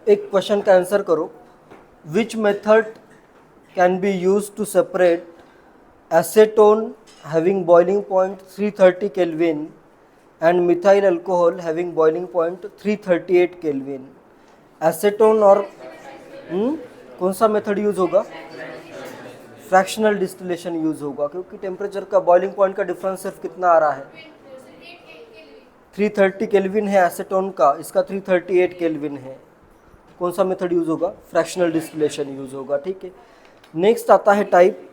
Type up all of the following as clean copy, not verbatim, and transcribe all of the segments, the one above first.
एक क्वेश्चन का आंसर करो। Which method can be use to separate acetone having boiling point 330 kelvin and methyl alcohol having boiling point 338 kelvin. Acetone और कौन सा method use होगा? Fractional distillation use होगा, क्योंकि टेम्परेचर का बॉइलिंग पॉइंट का डिफरेंस सिर्फ कितना आ रहा है? 330 केल्विन है एसेटोन का, इसका 338 केल्विन है। कौन सा मेथड यूज होगा? फ्रैक्शनल डिस्टिलेशन यूज होगा। ठीक है, नेक्स्ट आता है टाइप।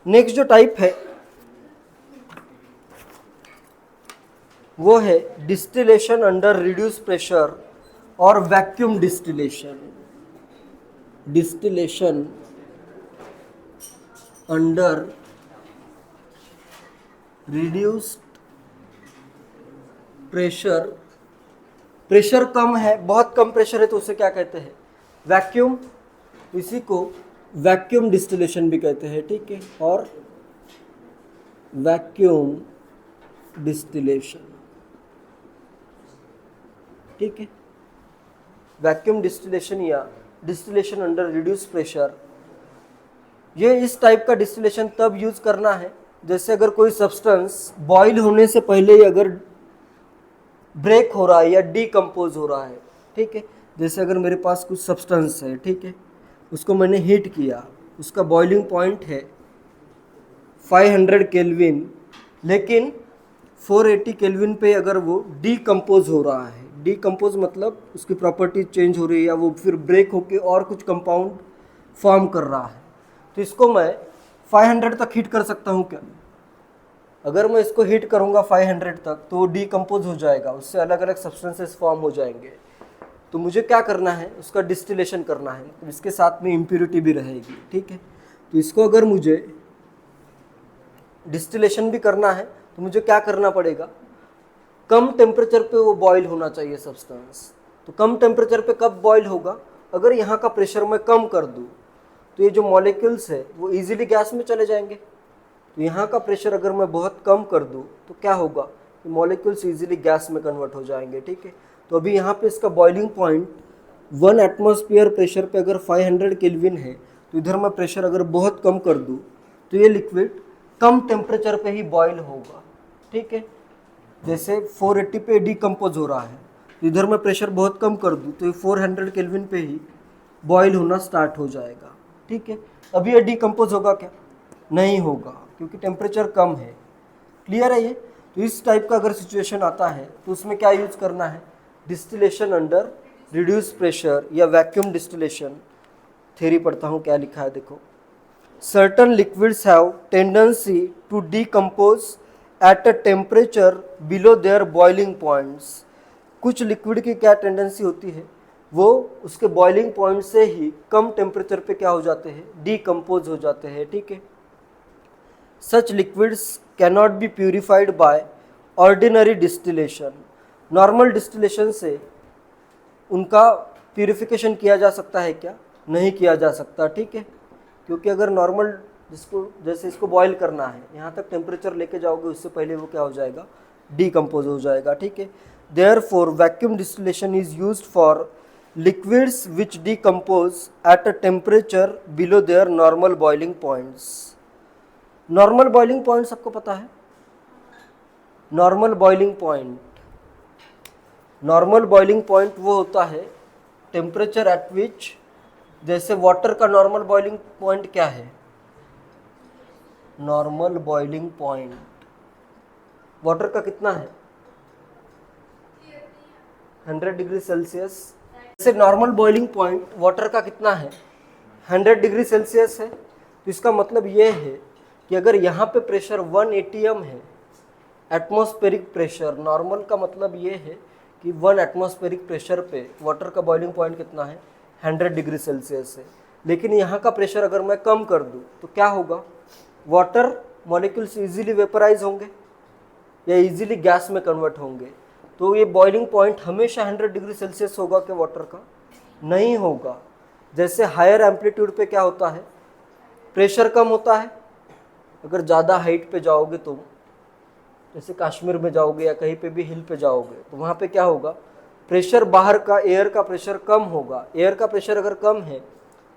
नेक्स्ट जो टाइप है वो है डिस्टिलेशन अंडर रिड्यूस प्रेशर और vacuum distillation. Distillation under reduced pressure, pressure कम है, बहुत कम प्रेशर है तो उसे क्या कहते हैं? वैक्यूम। इसी को वैक्यूम डिस्टिलेशन भी कहते हैं। ठीक है, और वैक्यूम डिस्टिलेशन। ठीक है, वैक्यूम डिस्टिलेशन या डिस्टिलेशन अंडर रिड्यूस प्रेशर, ये इस टाइप का डिस्टिलेशन तब यूज करना है जैसे अगर कोई सब्सटेंस बॉईल होने से पहले ही अगर ब्रेक हो रहा है या डीकम्पोज हो रहा है। ठीक है, जैसे अगर मेरे पास कुछ सब्सटेंस है, ठीक है, उसको मैंने हीट किया, उसका बॉइलिंग पॉइंट है 500 केल्विन, लेकिन 480 केल्विन पे अगर वो डीकम्पोज हो रहा है, डीकम्पोज मतलब उसकी प्रॉपर्टी चेंज हो रही है या वो फिर ब्रेक होके और कुछ कंपाउंड फॉर्म कर रहा है, तो इसको मैं 500 तक हीट कर सकता हूँ क्या? अगर मैं इसको हीट करूँगा 500 तक तो वो डीकम्पोज हो जाएगा, उससे अलग अलग सब्सटेंसेस फॉर्म हो जाएंगे। तो मुझे क्या करना है? उसका डिस्टिलेशन करना है, तो इसके साथ में इम्प्योरिटी भी रहेगी। ठीक है, तो इसको अगर मुझे डिस्टिलेशन भी करना है तो मुझे क्या करना पड़ेगा? कम टेम्परेचर पे वो बॉईल होना चाहिए सब्सटेंस। तो कम टेम्परेचर पे कब बॉईल होगा? अगर यहाँ का प्रेशर मैं कम कर दूँ तो ये जो मॉलिक्यूल्स है वो इजीली गैस में चले जाएंगे। तो यहाँ का प्रेशर अगर मैं बहुत कम कर दूँ तो क्या होगा? कि मॉलिक्यूल्स इजीली गैस में कन्वर्ट हो जाएंगे। ठीक है, तो अभी यहाँ पे इसका बॉइलिंग पॉइंट 1 एटमॉस्फेयर प्रेशर पे अगर 500 केल्विन है, तो इधर मैं प्रेशर अगर बहुत कम कर दूँ तो ये लिक्विड कम टेम्परेचर पे ही बॉईल होगा। ठीक है, जैसे 480 पे डीकम्पोज हो रहा है, तो इधर मैं प्रेशर बहुत कम कर दूँ तो ये 400 केल्विन पे ही बॉईल होना स्टार्ट हो जाएगा। ठीक है, अभी ये डीकम्पोज होगा क्या? नहीं होगा, क्योंकि टेम्परेचर कम है। क्लियर है ये? तो इस टाइप का अगर सिचुएशन आता है तो उसमें क्या यूज करना है? डिस्टिलेशन अंडर रिड्यूस प्रेशर या वैक्यूम डिस्टिलेशन। थ्योरी पढ़ता हूँ क्या लिखा है, देखो। Certain liquids have tendency to decompose at a temperature below their boiling points. कुछ लिक्विड की क्या टेंडेंसी होती है? वो उसके बॉइलिंग पॉइंट से ही कम टेम्परेचर पे क्या हो जाते हैं? डीकम्पोज हो जाते हैं। ठीक है, such liquids cannot be purified by ordinary distillation. Normal distillation से उनका प्यूरिफिकेशन किया जा सकता है क्या? नहीं किया जा सकता। ठीक है, क्योंकि अगर नॉर्मल जिसको जैसे इसको बॉईल करना है, यहाँ तक टेम्परेचर लेके जाओगे उससे पहले वो क्या हो जाएगा? डीकम्पोज हो जाएगा। ठीक है, therefore vacuum distillation is used for liquids which decompose at a temperature below there normal boiling points. Normal boiling point सबको पता है? Normal boiling point, normal boiling point वो होता है टेम्परेचर एट विच, जैसे वाटर का नॉर्मल बॉइलिंग पॉइंट क्या है? नॉर्मल बॉइलिंग पॉइंट वाटर का कितना है? 100 डिग्री सेल्सियस। जैसे नॉर्मल बॉइलिंग पॉइंट वाटर का कितना है? 100 डिग्री सेल्सियस है। तो इसका मतलब ये है कि अगर यहाँ पे प्रेशर 1 atm है, एटमॉस्फेरिक प्रेशर, नॉर्मल का मतलब ये है कि 1 एटमॉस्फेरिक प्रेशर पे वाटर का बॉइलिंग पॉइंट कितना है? 100 डिग्री सेल्सियस है। लेकिन यहाँ का प्रेशर अगर मैं कम कर दूँ तो क्या होगा? वाटर मॉलिक्यूल्स इजीली वेपराइज होंगे या इजीली गैस में कन्वर्ट होंगे। तो ये बॉइलिंग पॉइंट हमेशा 100 डिग्री सेल्सियस होगा कि वाटर का? नहीं होगा। जैसे हायर एम्पलीट्यूड पे क्या होता है? प्रेशर कम होता है। अगर ज़्यादा हाइट पे जाओगे तुम, जैसे कश्मीर में जाओगे या कहीं पे भी हिल पे जाओगे, तो वहाँ पे क्या होगा? प्रेशर बाहर का, एयर का प्रेशर कम होगा। एयर का प्रेशर अगर कम है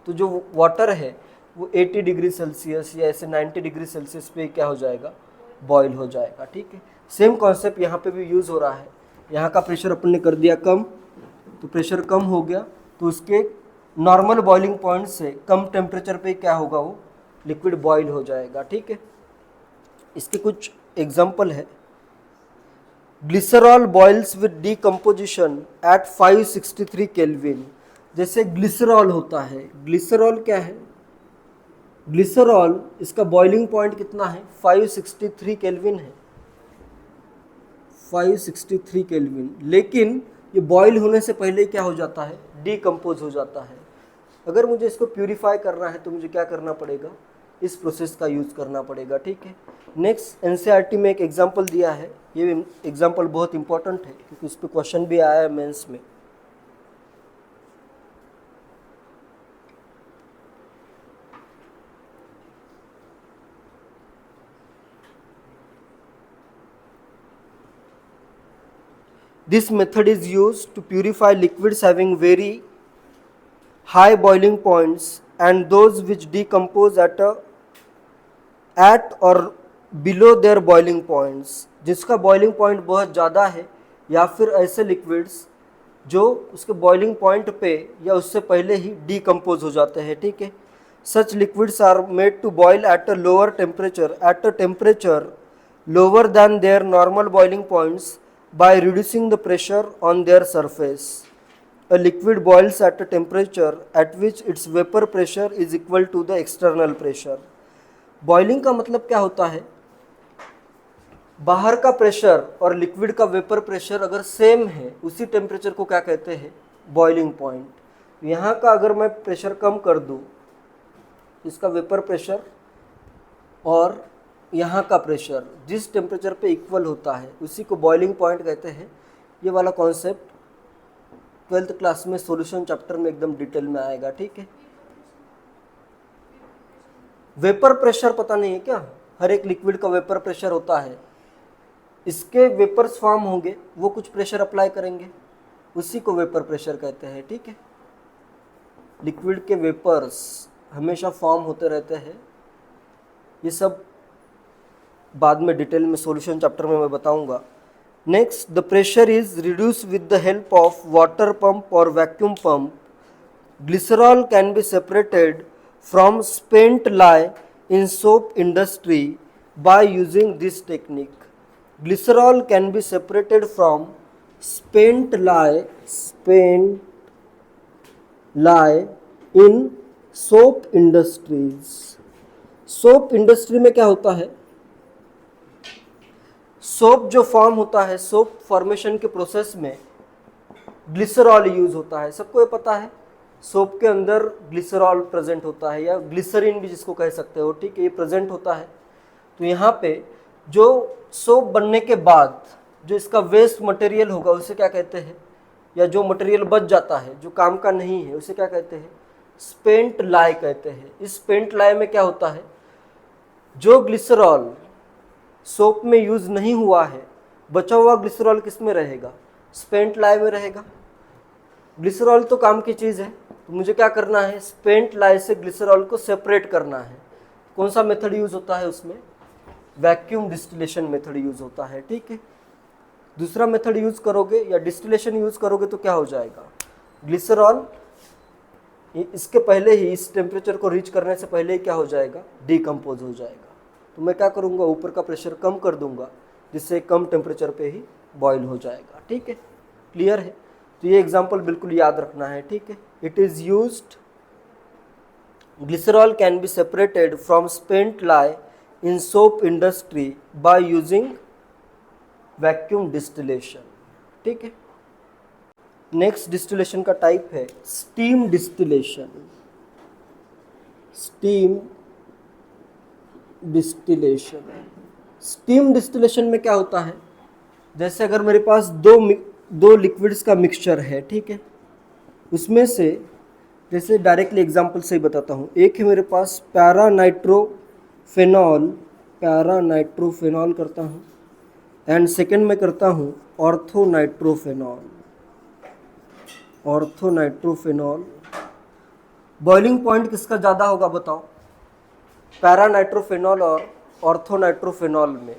तो जो वाटर है वो 80 डिग्री सेल्सियस या ऐसे 90 डिग्री सेल्सियस पे क्या हो जाएगा, बॉयल हो जाएगा। ठीक है, सेम कॉन्सेप्ट यहाँ पे भी यूज़ हो रहा है। यहाँ का प्रेशर अपन ने कर दिया कम, तो प्रेशर कम हो गया तो उसके नॉर्मल बॉइलिंग पॉइंट से कम टेम्परेचर पे क्या होगा, वो लिक्विड बॉयल हो जाएगा। ठीक है, इसके कुछ एग्जाम्पल है। Glycerol boils with decomposition at 563 kelvin. जैसे ग्लिसरॉल होता है, ग्लिसरॉल क्या है, ग्लिसरॉल इसका बॉइलिंग पॉइंट कितना है, 563 केल्विन है, 563 केल्विन। लेकिन ये बॉयल होने से पहले क्या हो जाता है, डीकम्पोज हो जाता है। अगर मुझे इसको प्यूरिफाई करना है तो मुझे क्या करना पड़ेगा, इस प्रोसेस का यूज़ करना पड़ेगा। ठीक है, नेक्स्ट एनसीईआरटी में एक एग्जांपल दिया है, ये एग्जांपल बहुत इंपॉर्टेंट है क्योंकि उस पर क्वेश्चन भी आया है मेंस में। This method is used to purify liquids having very high boiling points and those which decompose at or below their boiling points। जिसका बॉइलिंग पॉइंट बहुत ज़्यादा है या फिर ऐसे लिक्विड्स जो उसके बॉइलिंग पॉइंट पे या उससे पहले ही डीकम्पोज हो जाते हैं। ठीक है, such liquids are made to boil at a lower temperature, at a temperature lower than their normal boiling points by reducing the pressure on their surface। A liquid boils at a temperature at which its vapor pressure is equal to the external pressure। Boiling का मतलब क्या होता है, बाहर का pressure और liquid का vapour pressure अगर सेम है, उसी टेम्परेचर को क्या कहते हैं, बॉइलिंग पॉइंट। यहाँ का अगर मैं प्रेशर कम कर दूँ, इसका वेपर प्रेशर और यहाँ का प्रेशर जिस टेम्परेचर पे इक्वल होता है उसी को बॉइलिंग पॉइंट कहते हैं। ये वाला कॉन्सेप्ट 12th क्लास में सॉल्यूशन चैप्टर में एकदम डिटेल में आएगा। ठीक है, वेपर प्रेशर पता नहीं है क्या, हर एक लिक्विड का वेपर प्रेशर होता है, इसके वेपर्स फॉर्म होंगे, वो कुछ प्रेशर अप्लाई करेंगे, उसी को वेपर प्रेशर कहते हैं। ठीक है, लिक्विड के वेपर्स हमेशा फॉर्म होते रहते हैं, ये सब बाद में डिटेल में सॉल्यूशन चैप्टर में मैं बताऊंगा। Next, the pressure is reduce with the help of water pump और vacuum pump. Glycerol can be separated from spent lye in soap industry by using this technique. Glycerol can be separated from spent lye in soap industries. Soap industry में क्या होता है, soap जो form होता है, soap formation के process में glycerol use होता है। सबको ये पता है सोप के अंदर ग्लिसरॉल प्रेजेंट होता है, या ग्लिसरीन भी जिसको कह सकते हो। ठीक है, ये प्रेजेंट होता है। तो यहाँ पे जो सोप बनने के बाद जो इसका वेस्ट मटेरियल होगा उसे क्या कहते हैं, या जो मटेरियल बच जाता है जो काम का नहीं है उसे क्या कहते हैं, स्पेंट लाई कहते हैं। इस स्पेंट लाई में क्या होता है, जो ग्लिसरॉल सोप में यूज नहीं हुआ है, बचा हुआ ग्लिसरॉल किस में रहेगा, स्पेंट लाई में रहेगा। ग्लिसरॉल तो काम की चीज़ है, तो मुझे क्या करना है, स्पेंट लाई से ग्लिसरॉल को सेपरेट करना है। कौन सा मेथड यूज होता है उसमें, वैक्यूम डिस्टिलेशन मेथड यूज होता है। ठीक है, दूसरा मेथड यूज करोगे या डिस्टिलेशन यूज करोगे तो क्या हो जाएगा, ग्लिसरॉल इसके पहले ही, इस टेम्परेचर को रीच करने से पहले ही क्या हो जाएगा, डीकम्पोज हो जाएगा। तो मैं क्या करूँगा, ऊपर का प्रेशर कम कर दूंगा जिससे कम टेम्परेचर पे ही बॉयल हो जाएगा। ठीक है, क्लियर है। तो ये एग्जांपल बिल्कुल याद रखना है। ठीक है, it is used, glycerol can be separated from spent lye in soap industry by using vacuum distillation. ठीक है, नेक्स्ट डिस्टिलेशन का टाइप है स्टीम डिस्टिलेशन। स्टीम डिस्टिलेशन में क्या होता है, जैसे अगर मेरे पास दो लिक्विड्स का मिक्सचर है, ठीक है, उसमें से जैसे डायरेक्टली एग्जांपल से ही बताता हूँ। एक है मेरे पास पैरा नाइट्रोफेनॉल करता हूँ, एंड सेकंड में करता हूँ ऑर्थोनाइट्रोफेनॉल। ऑर्थोनाइट्रोफेनॉल। बॉइलिंग पॉइंट किसका ज़्यादा होगा बताओ, पैरानाइट्रोफेनॉल और ऑर्थोनाइट्रोफेनॉल में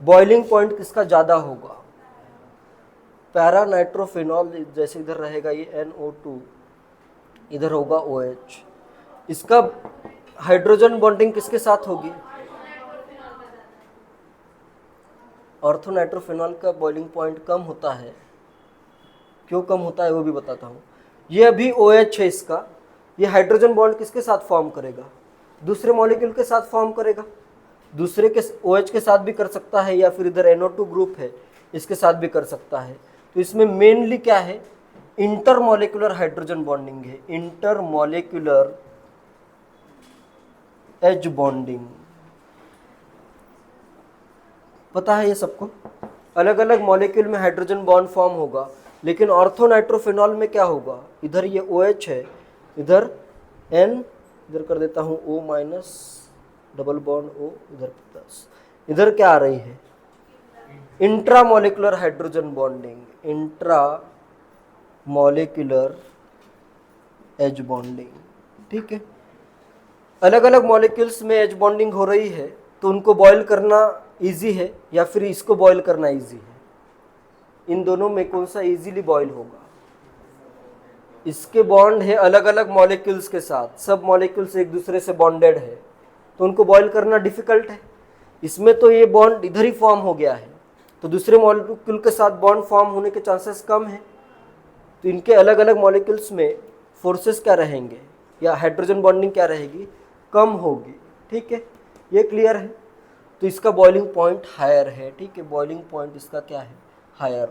बॉइलिंग पॉइंट किसका ज़्यादा होगा? पैरानाइट्रोफेनॉल जैसे इधर रहेगा ये NO2, इधर होगा OH। इसका हाइड्रोजन बॉन्डिंग किसके साथ होगी? ऑर्थोनाइट्रोफेनॉल का बॉइलिंग पॉइंट कम होता है। क्यों कम होता है वो भी बताता हूँ। ये अभी OH है इसका, ये हाइड्रोजन बॉन्ड किसके साथ फॉर्म करेगा? दूसरे मॉलिक्यूल के साथ फॉर्म करेगा। दूसरे के OH के साथ भी कर सकता है, या फिर इधर NO2 ग्रुप है इसके साथ भी कर सकता है। तो इसमें मेनली क्या है, इंटरमॉलिक्यूलर हाइड्रोजन बॉन्डिंग है, इंटरमॉलिक्यूलर एच बॉन्डिंग। पता है ये सबको? अलग अलग मॉलिक्यूल में हाइड्रोजन बॉन्ड फॉर्म होगा, लेकिन ऑर्थोनाइट्रोफेनॉल में क्या होगा, इधर ये OH है, इधर N, इधर कर देता हूँ O- डबल बॉन्ड O, इधर प्लस, इधर क्या आ रही है, intramolecular hydrogen bonding, intramolecular H bonding. ठीक है, अलग अलग मॉलिक्यूल्स में एच बॉन्डिंग हो रही है, तो उनको बॉयल करना इजी है या फिर इसको बॉयल करना इजी है? इन दोनों में कौन सा इजीली बॉयल होगा? इसके बॉन्ड है अलग अलग मॉलिक्यूल्स के साथ, सब मॉलिक्यूल्स एक दूसरे से बॉन्डेड है, तो उनको बॉयल करना डिफिकल्ट है। इसमें तो ये बॉन्ड इधर ही फॉर्म हो गया है, तो दूसरे मॉलिक्यूल के साथ बॉन्ड फॉर्म होने के चांसेस कम है। तो इनके अलग अलग मॉलिक्यूल्स में फोर्सेस क्या रहेंगे, या हाइड्रोजन बॉन्डिंग क्या रहेगी, कम होगी। ठीक है, ये क्लियर है। तो इसका बॉइलिंग पॉइंट हायर है। ठीक है, बॉइलिंग पॉइंट इसका क्या है, हायर।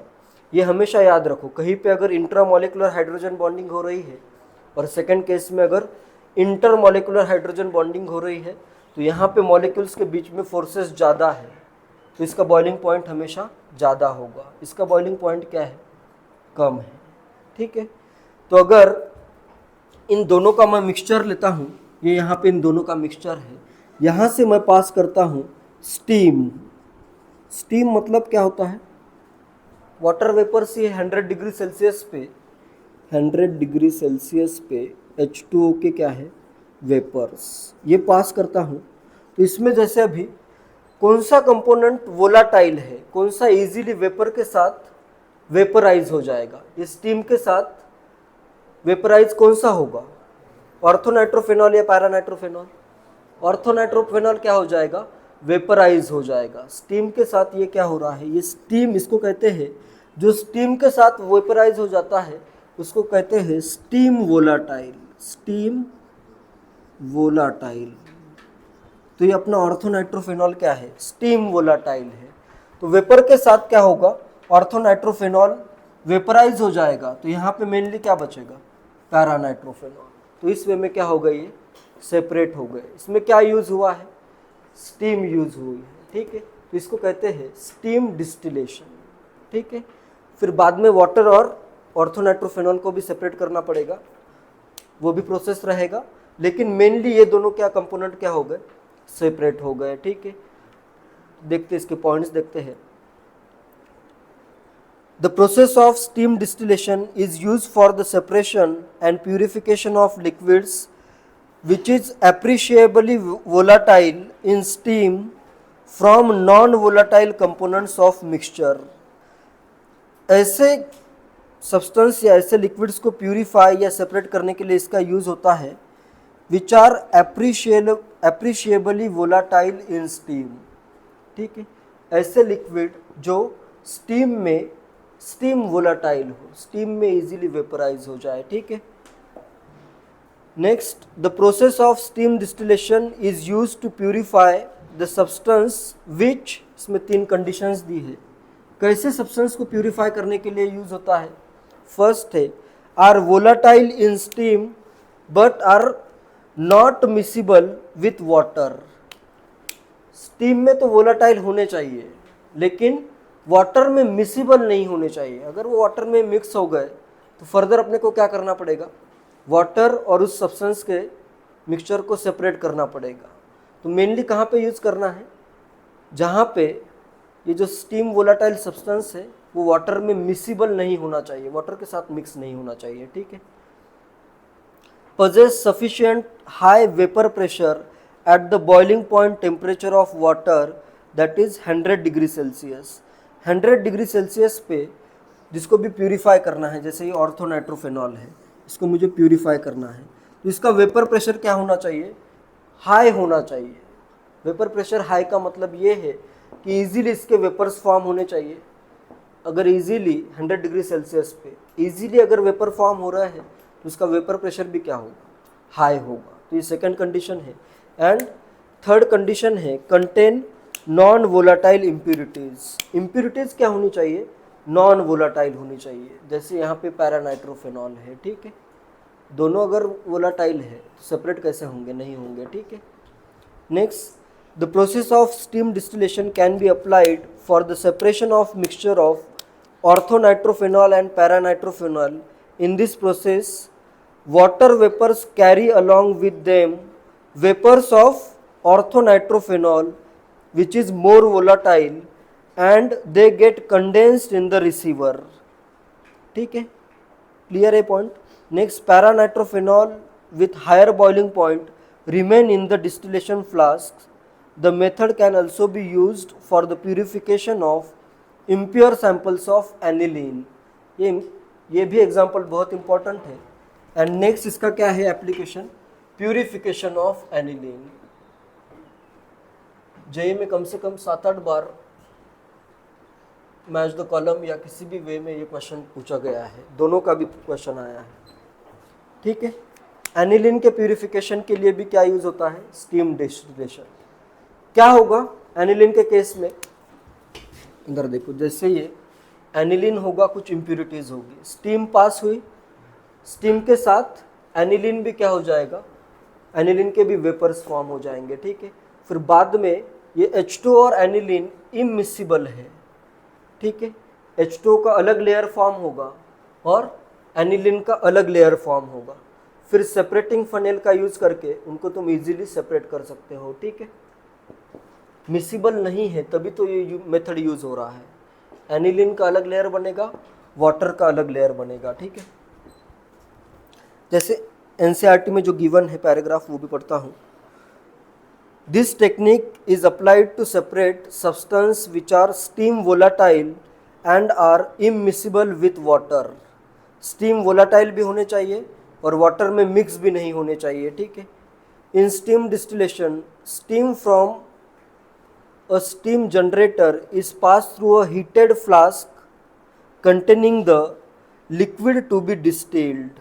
ये हमेशा याद रखो, कहीं पे अगर इंट्रामॉलिक्यूलर हाइड्रोजन बॉन्डिंग हो रही है और सेकंड केस में अगर इंटरमॉलिक्यूलर हाइड्रोजन बॉन्डिंग हो रही है, तो यहाँ पे मॉलिक्यूल्स के बीच में फोर्सेस ज़्यादा है, तो इसका बॉइलिंग पॉइंट हमेशा ज़्यादा होगा। इसका बॉइलिंग पॉइंट क्या है, कम है। ठीक है, तो अगर इन दोनों का मैं मिक्सचर लेता हूँ, ये यहाँ पे इन दोनों का मिक्सचर है, यहाँ से मैं पास करता हूँ स्टीम। स्टीम मतलब क्या होता है, वाटर वेपर से 100 डिग्री सेल्सियस पे, 100 डिग्री सेल्सियस पे H2O के क्या है, वेपर्स, ये पास करता हूँ। तो इसमें जैसे अभी कौन सा कंपोनेंट वोलाटाइल है, कौन सा इजीली वेपर के साथ वेपराइज हो जाएगा, ये स्टीम के साथ वेपराइज कौन सा होगा, ऑर्थोनाइट्रोफेनॉल या पैरानाइट्रोफेनॉल? ऑर्थोनाइट्रोफेनॉल क्या हो जाएगा, वेपराइज हो जाएगा। स्टीम के साथ ये क्या हो रहा है, ये स्टीम, इसको कहते हैं, जो स्टीम के साथ वेपराइज हो जाता है उसको कहते हैं स्टीम वोलाटाइल, स्टीम वोलाटाइल। तो ये अपना ऑर्थोनाइट्रोफेनॉल क्या है, स्टीम वोलाटाइल है। तो वेपर के साथ क्या होगा, ऑर्थोनाइट्रोफेनॉल वेपराइज हो जाएगा, तो यहाँ पे मेनली क्या बचेगा, पैरानाइट्रोफेनॉल। तो इस वे में क्या हो गई, ये सेपरेट हो गए। इसमें क्या यूज हुआ है, स्टीम यूज हुई है। ठीक है, तो इसको कहते हैं स्टीम डिस्टिलेशन। ठीक है, फिर बाद में वाटर और ऑर्थोनाइट्रोफेनॉल को भी सेपरेट करना पड़ेगा, वो भी प्रोसेस रहेगा, लेकिन मेनली ये दोनों क्या कंपोनेंट क्या हो गए, सेपरेट हो गए। ठीक है, देखते इसके पॉइंट्स देखते हैं। The process of steam distillation is used for the separation and purification of liquids which is appreciably volatile in steam from non-volatile components of mixture। ऐसे सब्सटेंस या ऐसे लिक्विड्स को प्यूरिफाई या सेपरेट करने के लिए इसका यूज होता है which are appreciably volatile in steam. ठीक है, ऐसे लिक्विड जो स्टीम में स्टीम वोलाटाइल हो, स्टीम में इजीली वेपराइज हो जाए। ठीक है, next, the process of steam distillation is use to purify the substance which, इसमें 3 कंडीशंस दी है, कैसे सब्सटेंस को प्यूरिफाई करने के लिए यूज होता है। फर्स्ट है, are volatile in steam but are not miscible with water. Steam में तो वोलाटाइल होने चाहिए, लेकिन वाटर में मिसिबल नहीं होने चाहिए। अगर वो वाटर में मिक्स हो गए तो फर्दर अपने को क्या करना पड़ेगा, वाटर और उस सब्सटेंस के मिक्सचर को सेपरेट करना पड़ेगा। तो मेनली कहाँ पे यूज़ करना है, जहाँ पे ये जो स्टीम वोलाटाइल सब्सटेंस है वो वाटर में मिसिबल नहीं होना चाहिए, वाटर के साथ मिक्स नहीं होना चाहिए, ठीक है। possess sufficient high vapor pressure at the boiling point temperature of water, that is 100 degree Celsius. 100 degree Celsius पे जिसको भी प्यूरिफाई करना है, जैसे ये ऑर्थोनाइट्रोफेनॉल है, इसको मुझे प्यूरिफाई करना है, तो इसका वेपर प्रेशर क्या होना चाहिए, हाई होना चाहिए। वेपर प्रेशर हाई का मतलब ये है कि इजीली इसके वेपर्स फॉर्म होने चाहिए। अगर इजीली 100 डिग्री सेल्सियस पे इजीली अगर वेपर फॉर्म हो रहा है तो उसका वेपर प्रेशर भी क्या होगा, हाई होगा। तो ये सेकंड कंडीशन है। एंड थर्ड कंडीशन है contain non volatile impurities. Impurities क्या होनी चाहिए, नॉन वोलाटाइल होनी चाहिए। जैसे यहाँ पे पैरानाइट्रोफेनॉल है, ठीक है, दोनों अगर वोलाटाइल है तो सेपरेट कैसे होंगे, नहीं होंगे, ठीक है। Next, the process of steam distillation can be applied for the separation of mixture of orthonitrophenol and paranitrophenol. In this process, water vapors carry along with them vapors of orthonitrophenol, which is more volatile, and they get condensed in the receiver. ठीक है, clear है point. Next, paranitrophenol with higher boiling point remain in the distillation flasks. The method can also be used for the purification of impure samples of aniline. ये भी example बहुत important है। And next इसका क्या है application, purification of aniline. JEE में कम से कम 7-8 बार मैच द कॉलम या किसी भी वे में ये क्वेश्चन पूछा गया है, दोनों का भी क्वेश्चन आया है, ठीक है। एनिलीन के प्यूरिफिकेशन के लिए भी क्या यूज होता है, स्टीम डिस्टिलेशन। क्या होगा एनिलीन के केस में, इधर देखो, जैसे ये एनिलीन होगा, कुछ इम्प्यूरिटीज होगी, स्टीम पास हुई, स्टीम के साथ एनिलीन भी क्या हो जाएगा, एनिलीन के भी वेपर्स फॉर्म हो जाएंगे, ठीक है। फिर बाद में ये H2 और एनिलीन इमिसिबल है, ठीक है। H2 का अलग लेयर फॉर्म होगा और एनिलीन का अलग लेयर फॉर्म होगा। फिर सेपरेटिंग फनेल का यूज करके उनको तुम इजीली सेपरेट कर सकते हो, ठीक है। मिसिबल नहीं है तभी तो ये मेथड यूज हो रहा है। एनिलीन का अलग लेयर बनेगा, वाटर का अलग लेयर बनेगा, ठीक है। जैसे एनसीईआरटी में जो गिवन है पैराग्राफ वो भी पढ़ता हूँ। This technique is applied to separate substance which are steam volatile and are immiscible with water. Steam volatile भी होने चाहिए और वाटर में मिक्स भी नहीं होने चाहिए, ठीक है। In steam distillation, steam from a steam generator is passed through a heated flask containing the liquid to be distilled.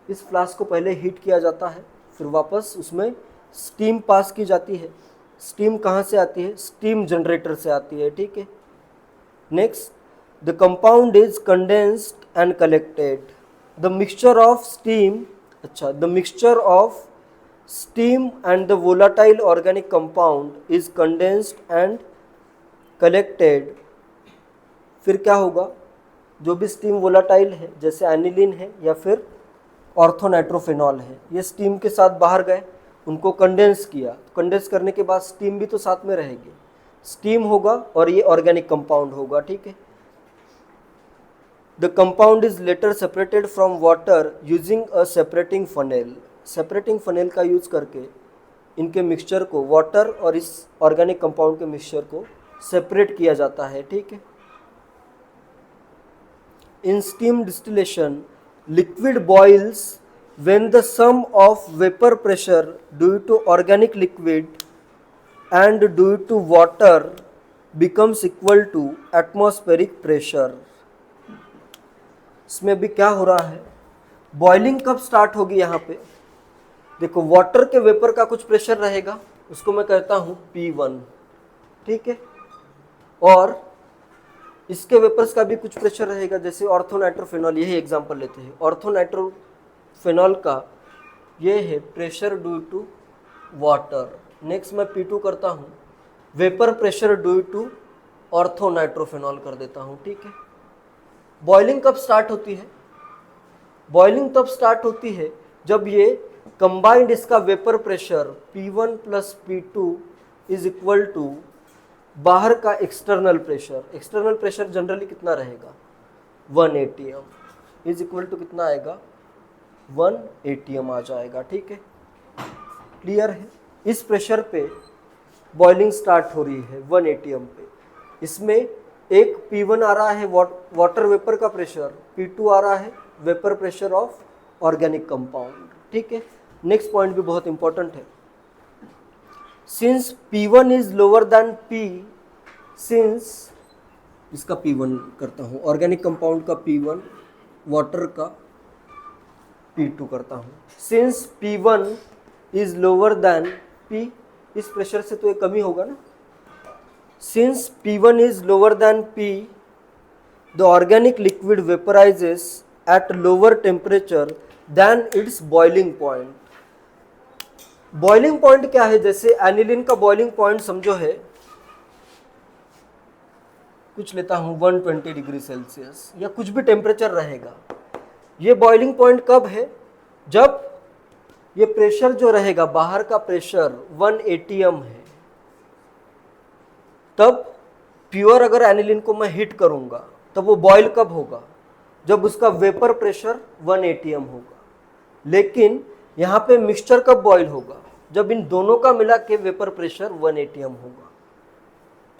इस फ्लास्क को पहले हीट किया जाता है, फिर वापस उसमें स्टीम पास की जाती है। स्टीम कहाँ से आती है, स्टीम जनरेटर से आती है, ठीक है। Next, the compound is condensed and collected. The mixture of steam, the mixture of steam and the volatile organic compound is condensed and collected। फिर क्या होगा, जो भी स्टीम वोलाटाइल है जैसे एनिलीन है या फिर ऑर्थोनाइट्रोफेनॉल है, ये स्टीम के साथ बाहर गए, उनको कंडेंस किया। कंडेंस करने के बाद स्टीम भी तो साथ में रहेगी, स्टीम होगा और ये ऑर्गेनिक कंपाउंड होगा, ठीक है। The compound is later separated from water using a separating funnel. Separating funnel का यूज करके इनके मिक्सचर को, वाटर और इस ऑर्गेनिक कंपाउंड के मिक्सचर को सेपरेट किया जाता है, ठीक है। In steam distillation liquid boils when the sum of vapour pressure due to organic liquid and due to water becomes equal to atmospheric pressure. इसमें भी क्या हो रहा है, बॉइलिंग कब स्टार्ट होगी, यहाँ पे देखो, वाटर के वेपर का कुछ प्रेशर रहेगा, उसको मैं कहता हूँ P1, ठीक है। और इसके वेपर्स का भी कुछ प्रेशर रहेगा, जैसे ऑर्थोनाइट्रोफेनॉल, यही एग्जांपल लेते हैं। ऑर्थोनाइट्रोफेनॉल का ये है pressure due to water. Next मैं P2 करता हूँ, vapour pressure due to orthonitrophenol कर देता हूँ, ठीक है। बॉइलिंग कब स्टार्ट होती है, बॉइलिंग तब स्टार्ट होती है जब ये कंबाइंड इसका vapour pressure P1 plus P2 is equal to बाहर का एक्सटर्नल प्रेशर जनरली कितना रहेगा 1 atm इज इक्वल टू कितना आएगा 1 atm आ जाएगा। ठीक है, क्लियर है। इस प्रेशर पे बॉइलिंग स्टार्ट हो रही है 1 atm पे। इसमें एक P1 आ रहा है वाटर वेपर का प्रेशर, P2 आ रहा है vapour pressure of organic compound. ठीक है, नेक्स्ट पॉइंट भी बहुत इंपॉर्टेंट है। Since P1 is lower than P, since इसका P1 करता हूँ, ऑर्गेनिक कंपाउंड का P1, वाटर का P2 करता हूँ। Since P1 is lower than P, इस प्रेशर से तो ये कमी होगा ना। Since P1 is lower than P, the organic liquid vaporises at lower temperature than its boiling point. Boiling point क्या है? जैसे एनिलीन का बॉइलिंग पॉइंट समझो है, कुछ लेता हूं 120 डिग्री सेल्सियस या कुछ भी टेम्परेचर रहेगा। ये बॉइलिंग पॉइंट कब है? जब ये प्रेशर जो रहेगा, बाहर का प्रेशर 1 atm है, तब प्योर अगर एनिलीन को मैं हीट करूंगा तब वो बॉयल कब होगा? जब उसका वेपर प्रेशर 1 atm होगा। लेकिन यहाँ पे मिक्सचर कब बॉयल होगा? जब इन दोनों का मिला के वेपर प्रेशर 1 atm होगा।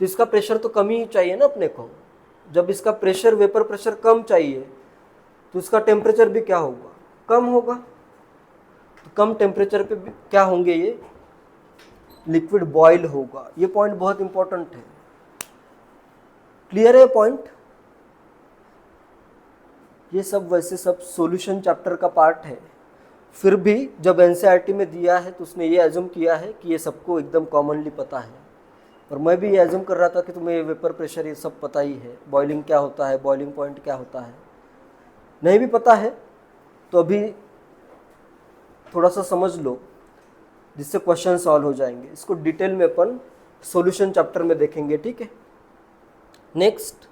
तो इसका प्रेशर तो कम ही चाहिए ना अपने को। जब इसका प्रेशर, वेपर प्रेशर कम चाहिए तो इसका टेम्परेचर भी क्या होगा? कम होगा। तो कम टेम्परेचर पे क्या होंगे? ये लिक्विड बॉयल होगा। ये पॉइंट बहुत इंपॉर्टेंट है। क्लियर है पॉइंट? ये सब वैसे सब सॉल्यूशन चैप्टर का पार्ट है। फिर भी जब एनसीईआरटी में दिया है तो उसने ये एज्यूम किया है कि ये सबको एकदम कॉमनली पता है। और मैं भी ये एज्यूम कर रहा था कि तुम्हें वेपर प्रेशर ये सब पता ही है, बॉइलिंग क्या होता है, बॉइलिंग पॉइंट क्या होता है। नहीं भी पता है तो अभी थोड़ा सा समझ लो, जिससे क्वेश्चन सॉल्व हो जाएंगे। इसको डिटेल में अपन सॉल्यूशन चैप्टर में देखेंगे। ठीक है, नेक्स्ट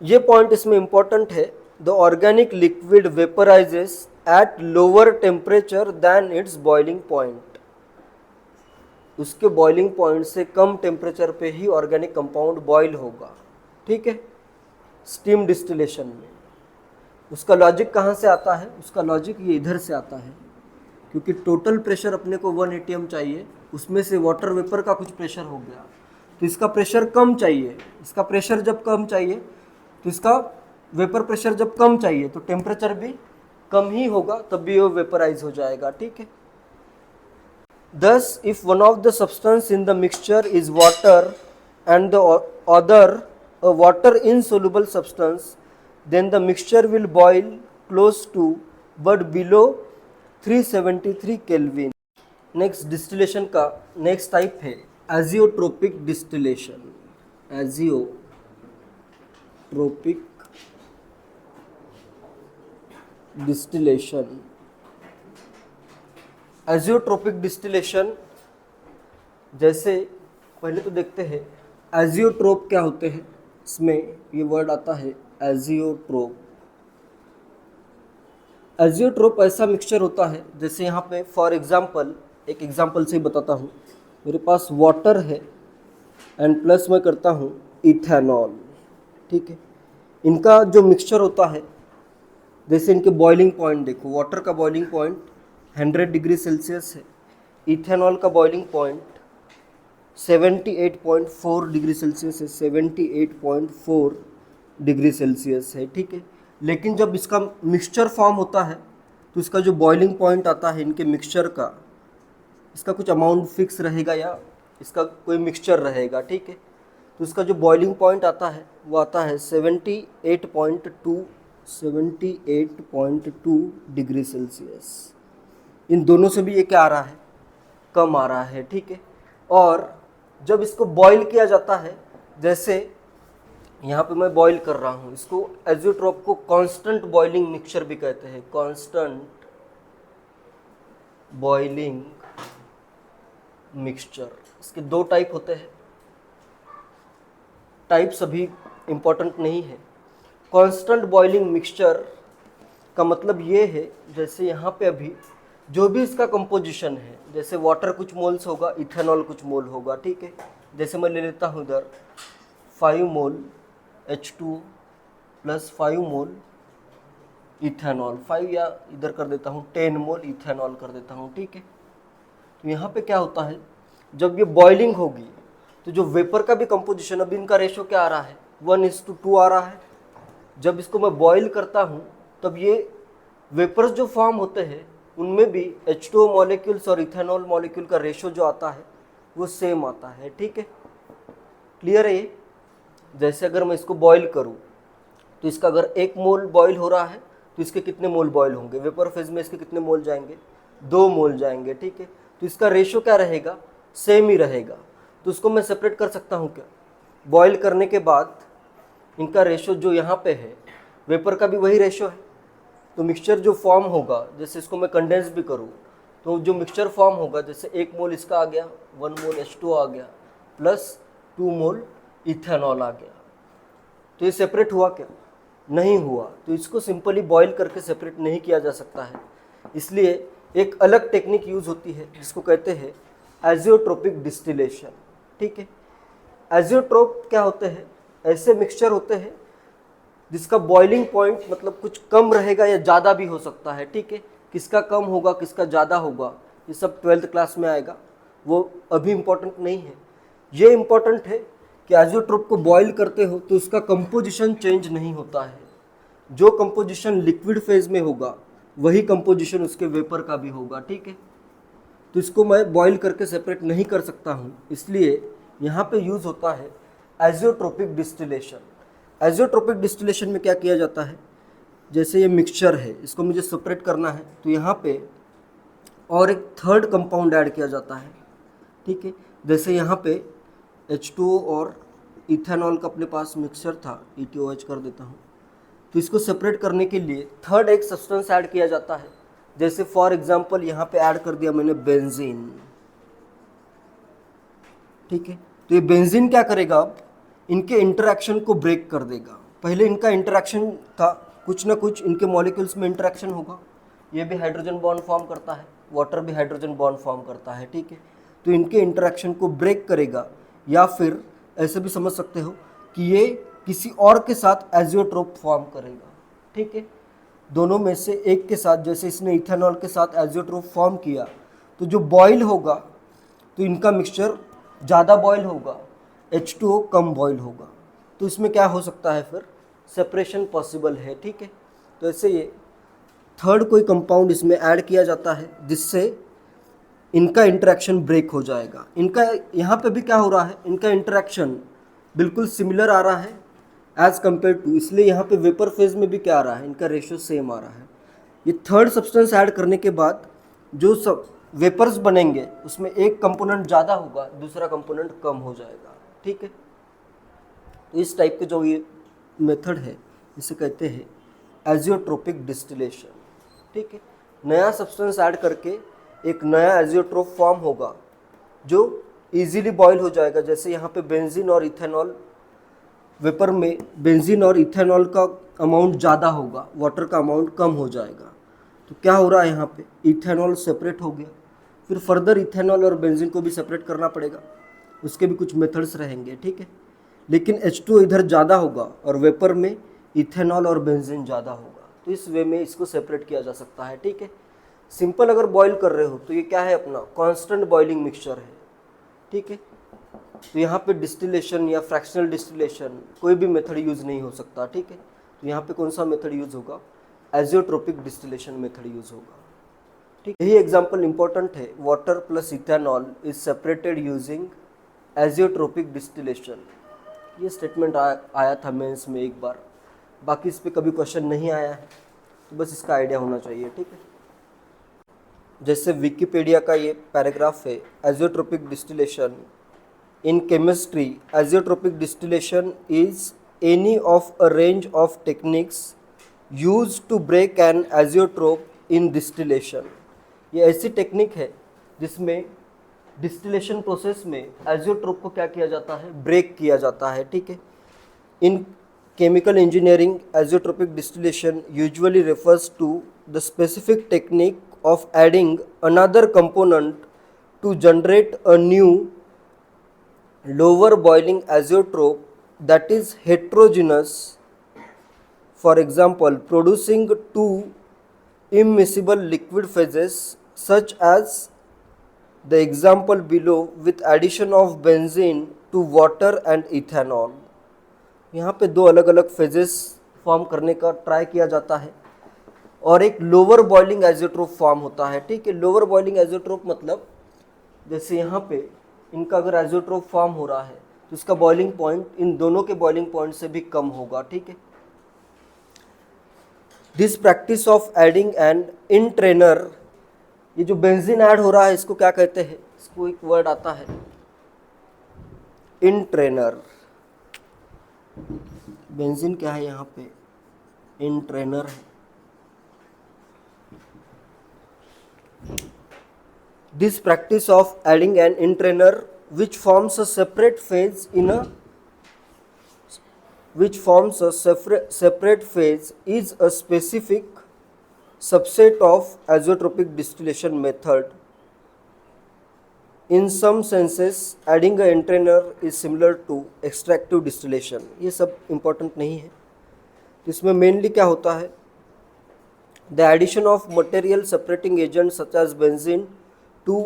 ये पॉइंट इसमें इंपॉर्टेंट है। The organic liquid vaporises at lower temperature than its boiling point. उसके बॉइलिंग पॉइंट से कम टेम्परेचर पे ही ऑर्गेनिक कंपाउंड बॉयल होगा। ठीक है, स्टीम डिस्टिलेशन में। उसका लॉजिक कहाँ से आता है? उसका लॉजिक ये इधर से आता है, क्योंकि टोटल प्रेशर अपने को 1 atm चाहिए, उसमें से वाटर वेपर का कुछ प्रेशर हो गया तो इसका प्रेशर कम चाहिए। इसका प्रेशर जब कम चाहिए तो इसका वेपर प्रेशर जब कम चाहिए तो टेम्परेचर भी कम ही होगा, तब भी वो वेपराइज हो जाएगा। ठीक है, thus if one of the substance in the mixture is water and the other a water insoluble substance, then the mixture will boil close to but below 373 Kelvin. Next distillation का next type है azeotropic distillation. एजियोट्रोपिक distillation. एजियोट्रोपिक distillation, जैसे पहले तो देखते हैं azeotrope क्या होते हैं। इसमें ये वर्ड आता है एजियोट्रोप। एजियोट्रोप ऐसा मिक्सचर होता है, जैसे यहाँ पे फॉर एग्जांपल, एक एग्जांपल से ही बताता हूँ। मेरे पास वाटर है एंड प्लस मैं करता हूँ इथेनॉल। ठीक है, इनका जो मिक्सचर होता है, जैसे इनके बॉइलिंग पॉइंट देखो, वाटर का बॉइलिंग पॉइंट 100 डिग्री सेल्सियस है, इथेनॉल का बॉइलिंग पॉइंट 78.4 डिग्री सेल्सियस है, 78.4 डिग्री सेल्सियस है। ठीक है, लेकिन जब इसका मिक्सचर फॉर्म होता है तो इसका जो बॉइलिंग पॉइंट आता है इनके मिक्सचर का, इसका कुछ अमाउंट फिक्स रहेगा या इसका कोई मिक्सचर रहेगा। ठीक है, तो इसका जो बॉइलिंग पॉइंट आता है वो आता है 78.2 डिग्री सेल्सियस। इन दोनों से भी ये क्या आ रहा है? कम आ रहा है। ठीक है, और जब इसको बॉईल किया जाता है, जैसे यहाँ पे मैं बॉईल कर रहा हूँ इसको, एजियोट्रोप को कांस्टेंट बॉइलिंग मिक्सचर भी कहते हैं। Constant boiling mixture. इसके दो टाइप होते हैं, टाइप सभी इंपॉर्टेंट नहीं है। कांस्टेंट बॉइलिंग मिक्सचर का मतलब ये है, जैसे यहाँ पे अभी जो भी इसका कंपोजिशन है, जैसे वाटर कुछ मोल्स होगा, इथेनॉल कुछ मोल होगा। ठीक है, जैसे मैं ले लेता हूँ इधर 5 मोल H2 प्लस 5 मोल इथेनॉल, 5 या इधर कर देता हूँ 10 मोल इथेनॉल कर देता हूँ, ठीक है। तो यहाँ पे क्या होता है, जब ये बॉइलिंग होगी तो जो वेपर का भी कंपोजिशन, अभी इनका रेशो क्या आ रहा है, 1:2 आ रहा है। जब इसको मैं बॉईल करता हूँ तब ये वेपर्स जो फॉर्म होते हैं उनमें भी H2O मॉलिक्यूल्स और इथेनॉल मॉलिक्यूल का रेशो जो आता है वो सेम आता है, ठीक है। क्लियर है ये? जैसे अगर मैं इसको बॉईल करूँ तो इसका अगर 1 मोल बॉईल हो रहा है तो इसके कितने मोल बॉईल होंगे, वेपर फेज में इसके कितने मोल जाएंगे, 2 मोल जाएंगे, ठीक है। तो इसका रेशो क्या रहेगा, सेम ही रहेगा। तो उसको मैं सेपरेट कर सकता हूँ क्या, बॉईल करने के बाद इनका रेशो जो यहाँ पे है वेपर का भी वही रेशो है। तो मिक्सचर जो फॉर्म होगा, जैसे इसको मैं कंडेंस भी करूँ तो जो मिक्सचर फॉर्म होगा, जैसे 1 मोल इसका आ गया, 1 मोल H2O आ गया प्लस 2 मोल इथेनॉल आ गया। तो ये सेपरेट हुआ क्या, नहीं हुआ। तो इसको सिंपली बॉईल करके सेपरेट नहीं किया जा सकता है, इसलिए एक अलग टेक्निक यूज़ होती है जिसको कहते हैं एजियोट्रोपिक डिस्टिलेशन, ठीक है। एजियोट्रोप क्या होते हैं, ऐसे मिक्सचर होते हैं जिसका बॉइलिंग पॉइंट मतलब कुछ कम रहेगा या ज़्यादा भी हो सकता है, ठीक है। किसका कम होगा किसका ज़्यादा होगा ये सब 12th क्लास में आएगा, वो अभी इम्पोर्टेंट नहीं है। ये इम्पोर्टेंट है कि एजियोट्रोप को बॉईल करते हो तो उसका कंपोजिशन चेंज नहीं होता है। जो कंपोजिशन लिक्विड फेज में होगा वही कंपोजिशन उसके वेपर का भी होगा, ठीक है। तो इसको मैं बॉईल करके सेपरेट नहीं कर सकता हूँ, इसलिए यहाँ पे यूज़ होता है एजियोट्रोपिक डिस्टिलेशन। एजियोट्रोपिक डिस्टिलेशन में क्या किया जाता है, जैसे ये मिक्सचर है इसको मुझे सेपरेट करना है तो यहाँ पे और एक थर्ड कंपाउंड ऐड किया जाता है, ठीक है। जैसे यहाँ पे H2O और इथेनॉल का अपने पास मिक्सचर था, ETOH कर देता हूँ। तो इसको सेपरेट करने के लिए थर्ड एक सब्सटेंस ऐड किया जाता है, जैसे फॉर एग्जांपल यहाँ पे ऐड कर दिया मैंने बेंजीन, ठीक है। तो ये बेंजीन क्या करेगा, अब इनके इंटरेक्शन को ब्रेक कर देगा। पहले इनका इंटरेक्शन था, कुछ ना कुछ इनके मॉलिक्यूल्स में इंटरेक्शन होगा, ये भी हाइड्रोजन बॉन्ड फॉर्म करता है, वाटर भी हाइड्रोजन बॉन्ड फॉर्म करता है, ठीक है। तो इनके इंटरेक्शन को ब्रेक करेगा, या फिर ऐसे भी समझ सकते हो कि ये किसी और के साथ एजियोट्रोप फॉर्म करेगा, ठीक है। दोनों में से एक के साथ, जैसे इसने इथेनॉल के साथ एजियोट्रोप फॉर्म किया तो जो बॉयल होगा तो इनका मिक्सचर ज़्यादा बॉयल होगा, H2O कम बॉयल होगा। तो इसमें क्या हो सकता है, फिर सेपरेशन पॉसिबल है, ठीक है। तो ऐसे ये थर्ड कोई कंपाउंड इसमें ऐड किया जाता है जिससे इनका इंटरेक्शन ब्रेक हो जाएगा। इनका यहाँ पे भी क्या हो रहा है, इनका इंटरेक्शन बिल्कुल सिमिलर आ रहा है एज कम्पेयर टू, इसलिए यहाँ पे वेपर फेज में भी क्या आ रहा है, इनका रेशियो सेम आ रहा है। ये थर्ड सब्सटेंस ऐड करने के बाद जो सब वेपर्स बनेंगे उसमें एक कंपोनेंट ज़्यादा होगा, दूसरा कंपोनेंट कम हो जाएगा, ठीक है। तो इस टाइप के जो ये मेथड है इसे कहते हैं एजियोट्रोपिक डिस्टिलेशन, ठीक है। नया सब्सटेंस ऐड करके एक नया एजियोट्रोप फॉर्म होगा जो इजीली बॉयल हो जाएगा। जैसे यहाँ पे बेंजीन और इथेनॉल, वेपर में बेंजीन और इथेनॉल का अमाउंट ज़्यादा होगा, वाटर का अमाउंट कम हो जाएगा। तो क्या हो रहा है, यहाँ पे इथेनॉल सेपरेट हो गया, फिर फर्दर इथेनॉल और बेंजीन को भी सेपरेट करना पड़ेगा, उसके भी कुछ मेथड्स रहेंगे, ठीक है। लेकिन H2O इधर ज़्यादा होगा और वेपर में इथेनॉल और बेंजीन ज़्यादा होगा, तो इस वे में इसको सेपरेट किया जा सकता है, ठीक है। सिंपल अगर बॉईल कर रहे हो तो ये क्या है, अपना कांस्टेंट बॉइलिंग मिक्सचर है, ठीक है। तो यहाँ पे डिस्टिलेशन या फ्रैक्शनल डिस्टिलेशन कोई भी मेथड यूज़ नहीं हो सकता, ठीक है। तो यहाँ पे कौन सा मेथड यूज़ होगा, एजियोट्रोपिक डिस्टिलेशन मेथड यूज़ होगा, ठीक। यही एग्जांपल इंपॉर्टेंट है, water plus ethanol is separated using azeotropic distillation. ये स्टेटमेंट आया था मेंस में एक बार, बाकी इस पर कभी क्वेश्चन नहीं आया है, तो बस इसका आइडिया होना चाहिए, ठीक है। जैसे विकिपीडिया का ये पैराग्राफ है, azeotropic distillation in chemistry, azeotropic distillation is any of a range of techniques use to break an azeotrope in distillation. ये ऐसी टेक्निक है जिसमें डिस्टिलेशन प्रोसेस में एजियोट्रोप को क्या किया जाता है, ब्रेक किया जाता है, ठीक है। इन chemical engineering, azeotropic distillation usually refers to the specific technique of adding another component to generate a new lower boiling azeotrope that is heterogeneous, for example producing two immiscible liquid phases such as the example below with addition of benzene to water and ethanol। यहाँ पे दो अलग अलग phases form करने का try किया जाता है और एक लोअर बॉइलिंग एजोट्रोप फॉर्म होता है। ठीक है, लोअर बॉइलिंग एजोट्रोप मतलब जैसे यहाँ पे इनका अगर एजोट्रोप फॉर्म हो रहा है तो इसका बॉइलिंग पॉइंट इन दोनों के बॉइलिंग पॉइंट से भी कम होगा। ठीक है, this practice of adding and in trainer, ये जो बेंजीन ऐड हो रहा है इसको क्या कहते हैं, इसको एक वर्ड आता है इन ट्रेनर। बेंजीन क्या है यहाँ पे, इन ट्रेनर है। This practice of adding an entrainer which forms a separate phase is a specific subset of azeotropic distillation method. In some senses adding an entrainer is similar to extractive distillation। ये सब important नहीं है। तो इसमें mainly क्या होता है, the addition of material separating agents such as benzene to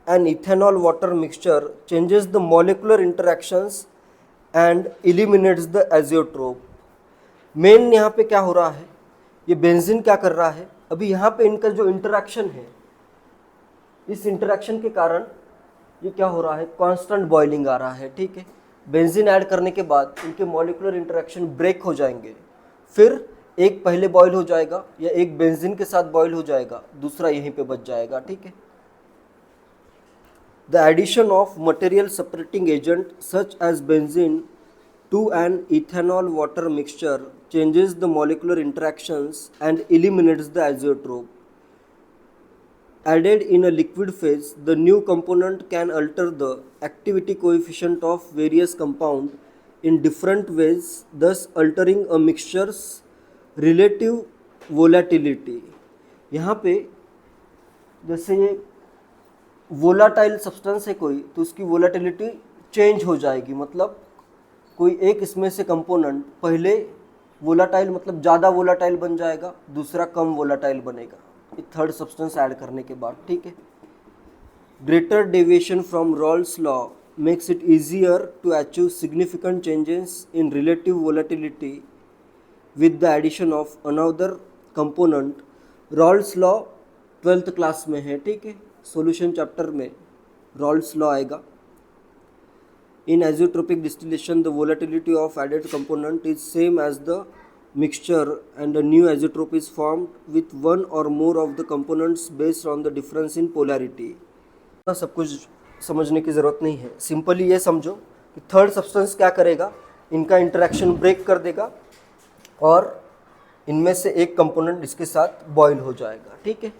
an ethanol water mixture changes the molecular interactions and eliminates the azeotrope। Main यहाँ पे क्या हो रहा है, ये बेंजीन क्या कर रहा है, अभी यहाँ पे इनका जो इंटरेक्शन है, इस इंटरेक्शन के कारण ये क्या हो रहा है, कांस्टेंट बॉइलिंग आ रहा है। ठीक है, बेंजीन ऐड करने के बाद इनके मॉलिक्यूलर इंटरेक्शन ब्रेक हो जाएंगे, फिर एक पहले बॉयल हो जाएगा या एक बेंजीन के साथ बॉयल हो जाएगा, दूसरा यहीं पे बच जाएगा। ठीक है, the addition of material separating agent such as benzene to an ethanol water mixture changes the molecular interactions and eliminates the azeotrope। Added in a liquid phase, the new component can alter the activity coefficient of various compound in different ways, thus altering a mixture's relative volatility। यहाँ पे जैसे ये volatile substance है कोई, तो उसकी volatility change हो जाएगी। मतलब कोई एक इसमें से कंपोनेंट पहले वोलाटाइल मतलब ज़्यादा वोलाटाइल बन जाएगा, दूसरा कम वोलाटाइल बनेगा ये थर्ड सब्सटेंस ऐड करने के बाद। ठीक है, greater deviation from Raoult's law makes it easier to achieve significant changes in relative volatility with the addition of another component. Raoult's law 12th class में है। ठीक है, सॉल्यूशन चैप्टर में रॉल्स लॉ आएगा। In azeotropic distillation the volatility of added component is same as the mixture and a new azeotrope is formed with one or more of the components based on the difference in polarity. सब कुछ समझने की ज़रूरत नहीं है, simply ये समझो कि थर्ड सब्सटेंस क्या करेगा, इनका इंटरेक्शन ब्रेक कर देगा और इनमें से एक कंपोनेंट इसके साथ बॉयल हो जाएगा। ठीक है,